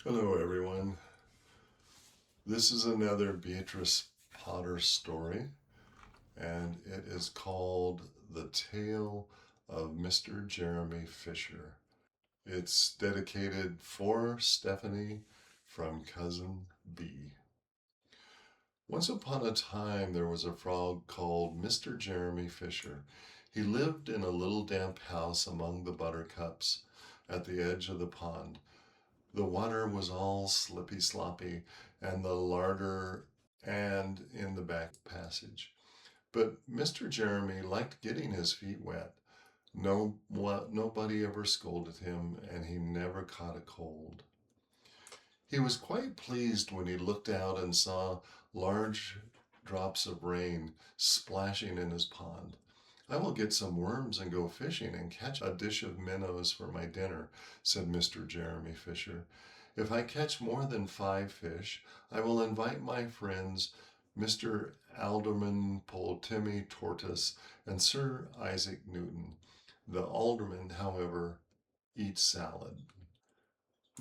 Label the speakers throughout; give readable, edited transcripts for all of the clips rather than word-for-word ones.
Speaker 1: Hello, everyone. This is another Beatrix Potter story, and it is called The Tale of Mr. Jeremy Fisher. It's dedicated for Stephanie from Cousin B. Once upon a time, there was a frog called Mr. Jeremy Fisher. He lived in a little damp house among the buttercups at the edge of the pond. The water was all slippy sloppy, and the larder and in the back passage. But Mr. Jeremy liked getting his feet wet. Nobody ever scolded him, and he never caught a cold. He was quite pleased when he looked out and saw large drops of rain splashing in his pond. I will get some worms and go fishing and catch a dish of minnows for my dinner, said Mr. Jeremy Fisher. If I catch more than 5 fish, I will invite my friends Mr. Alderman Poltimmy Tortoise and Sir Isaac Newton. The alderman, however, eats salad.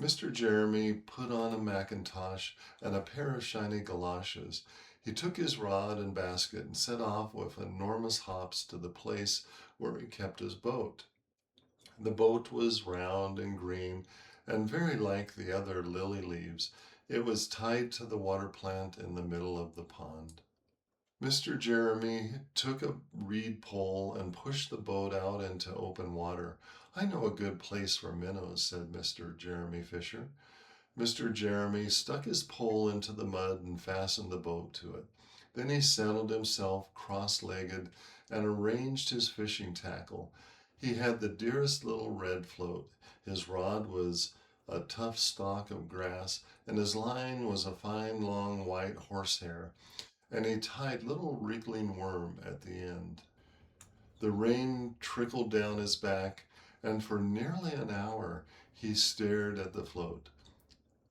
Speaker 1: Mr. Jeremy put on a mackintosh and a pair of shiny galoshes. He took his rod and basket and set off with enormous hops to the place where he kept his boat. The boat was round and green and very like the other lily leaves. It was tied to the water plant in the middle of the pond. Mr. Jeremy took a reed pole and pushed the boat out into open water. I know a good place for minnows, said Mr. Jeremy Fisher. Mr. Jeremy stuck his pole into the mud and fastened the boat to it. Then he settled himself cross-legged and arranged his fishing tackle. He had the dearest little red float. His rod was a tough stalk of grass, and his line was a fine long white horsehair, and he tied little wriggling worm at the end. The rain trickled down his back, and for nearly an hour he stared at the float.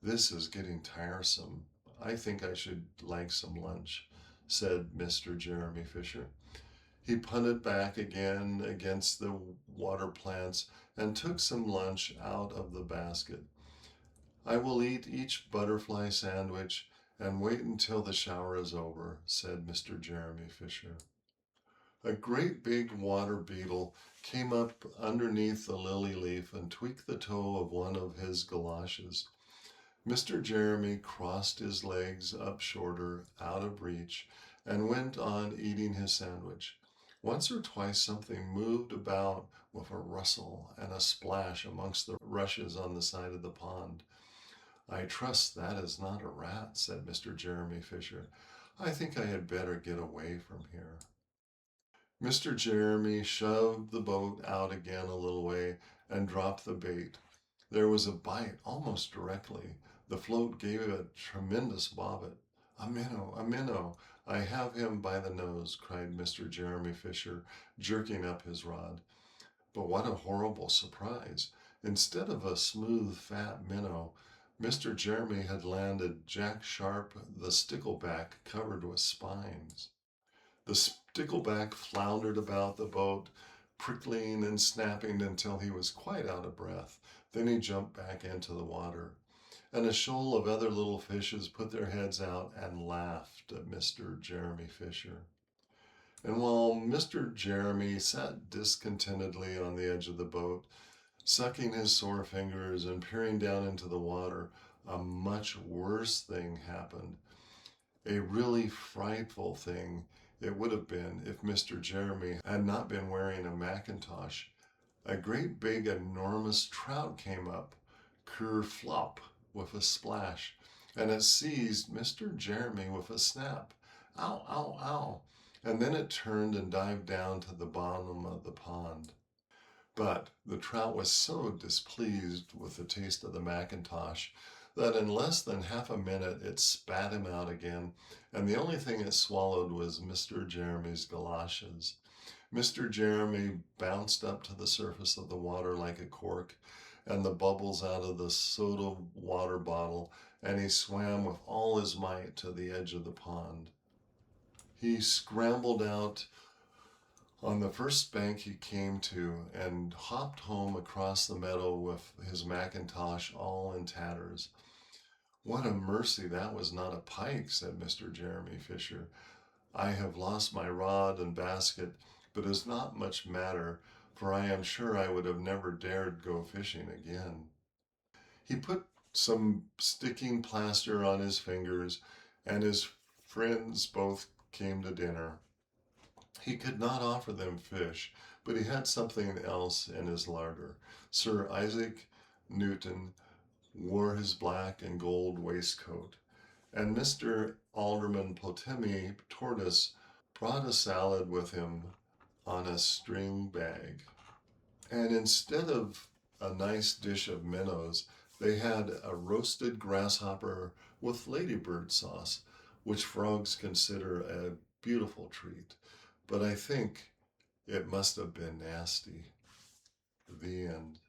Speaker 1: This is getting tiresome. I think I should like some lunch, said Mr. Jeremy Fisher. He punted back again against the water plants and took some lunch out of the basket. I will eat each butterfly sandwich and wait until the shower is over, said Mr. Jeremy Fisher. A great big water beetle came up underneath the lily leaf and tweaked the toe of one of his galoshes. Mr. Jeremy crossed his legs up shorter, out of reach, and went on eating his sandwich. Once or twice something moved about with a rustle and a splash amongst the rushes on the side of the pond. I trust that is not a rat, said Mr. Jeremy Fisher. I think I had better get away from here. Mr. Jeremy shoved the boat out again a little way and dropped the bait. There was a bite almost directly. The float gave a tremendous bobbit. A minnow, a minnow! I have him by the nose, cried Mr. Jeremy Fisher, jerking up his rod. But what a horrible surprise! Instead of a smooth, fat minnow, Mr. Jeremy had landed Jack Sharp the stickleback covered with spines. The stickleback floundered about the boat, prickling and snapping until he was quite out of breath. Then he jumped back into the water, and a shoal of other little fishes put their heads out and laughed at Mr. Jeremy Fisher. And while Mr. Jeremy sat discontentedly on the edge of the boat, sucking his sore fingers and peering down into the water, a much worse thing happened. A really frightful thing it would have been if Mr. Jeremy had not been wearing a mackintosh. A great big enormous trout came up, ker-flop, with a splash, and it seized Mr. Jeremy with a snap. Ow, ow, ow! And then it turned and dived down to the bottom of the pond. But the trout was so displeased with the taste of the mackintosh that in less than half a minute it spat him out again, and the only thing it swallowed was Mr. Jeremy's galoshes. Mr. Jeremy bounced up to the surface of the water like a cork, and the bubbles out of the soda water bottle, and he swam with all his might to the edge of the pond. He scrambled out on the first bank he came to and hopped home across the meadow with his mackintosh all in tatters. What a mercy that was not a pike, said Mr. Jeremy Fisher. I have lost my rod and basket, but it is not much matter, for I am sure I would have never dared go fishing again. He put some sticking plaster on his fingers, and his friends both came to dinner. He could not offer them fish, but he had something else in his larder. Sir Isaac Newton wore his black and gold waistcoat, and Mr. Alderman Potemi Tortoise brought a salad with him on a string bag. And instead of a nice dish of minnows, they had a roasted grasshopper with ladybird sauce, which frogs consider a beautiful treat. But I think it must have been nasty. The end.